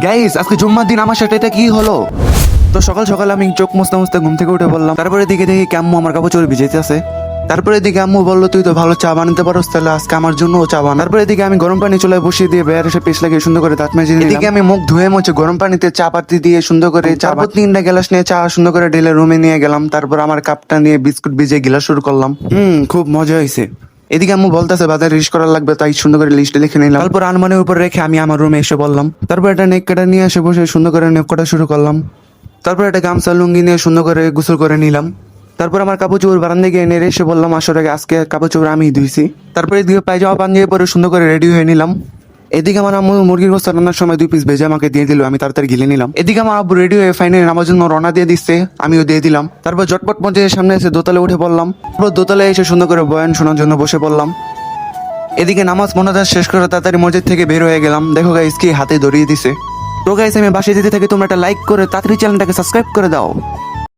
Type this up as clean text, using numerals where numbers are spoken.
Guys আজকে জুম্মার দিন আমার সাথে এটা কি হলো? তো সকাল সকাল আমি চোখ মুছতে মুছতে ঘুম থেকে উঠে বললাম, তারপরে দিকে দেখি কি আম্মু আমার কাপড় চোপড় ভিজাইতে আছে। তারপরে দিকে আম্মু বললো, তুই তো ভালো চা বানাতে পারোস, তাহলে আজকে আমার জন্য চা বানা। তারপরে দিকে আমি গরম পানি চুলায় বসিয়ে দিয়ে বেয়ার এসে পেস্ট লাগিয়ে সুন্দর করে দাঁত মেজে নিলাম। এদিকে আমি মুখ ধুয়ে মুছে গরম পানিতে চা পাতি দিয়ে সুন্দর করে চারপর 3টা গ্লাস নিয়ে চা সুন্দর করে ঢেলে রুমে নিয়ে গেলাম। তারপর আমার কাপটা নিয়ে বিস্কুট ভিজে গিলাস শুরু করলাম। খুব মজা হয়েছে। এদিকে আম্মু বলতেছে বাজারে লিস্ট করার লাগবে, তাই সুন্দর করে লিস্টে লিখে নিলাম। তারপর আনমানের উপর রেখে আমি আমার রুমে এসে বললাম। তারপর একটা নেক কাটা নিয়ে এসে বসে সুন্দর করে নেক কাটা শুরু করলাম। তারপর একটা গামছা লুঙ্গি নিয়ে সুন্দর করে গোসল করে নিলাম। তারপর আমার কাপড় চোপড় বারান্দা গিয়ে নেড়ে এসে বললাম, আসলে আজকে কাপড় চোপড় আমি ধুইছি। তারপর এদিকে পায়জামা পাঞ্জাবি পরে সুন্দর করে রেডি হয়ে নিলাম। এদিকে আমার আম্মু মুরগির গোস্ত রান্নার সময় 2 পিস ভেজে আমাকে দিয়ে দিল, আমি তাড়াতাড়ি গিলে নিলাম। এদিকে আমার আব্বু রেডি হয়ে ফাইনালি আমার জন্য রওনা দিয়ে দিচ্ছে, আমিও দিয়ে দিলাম। তারপর জটপট মসজিদের সামনে এসে দোতলে উঠে পড়লাম। তারপর দোতলে এসে সুন্দর করে বয়ান শোনার জন্য বসে পড়লাম। এদিকে নামাজ মোনাজাত শেষ করে তাড়াতাড়ি মসজিদ থেকে বের হয়ে গেলাম। দেখো গাইস কি হাতে ধরিয়ে দিছে। তো গাইস আমি বাসায় যেতে থাকি, তোমরা একটা লাইক করে তাড়াতাড়ি চ্যানেলটাকে সাবস্ক্রাইব করে দাও।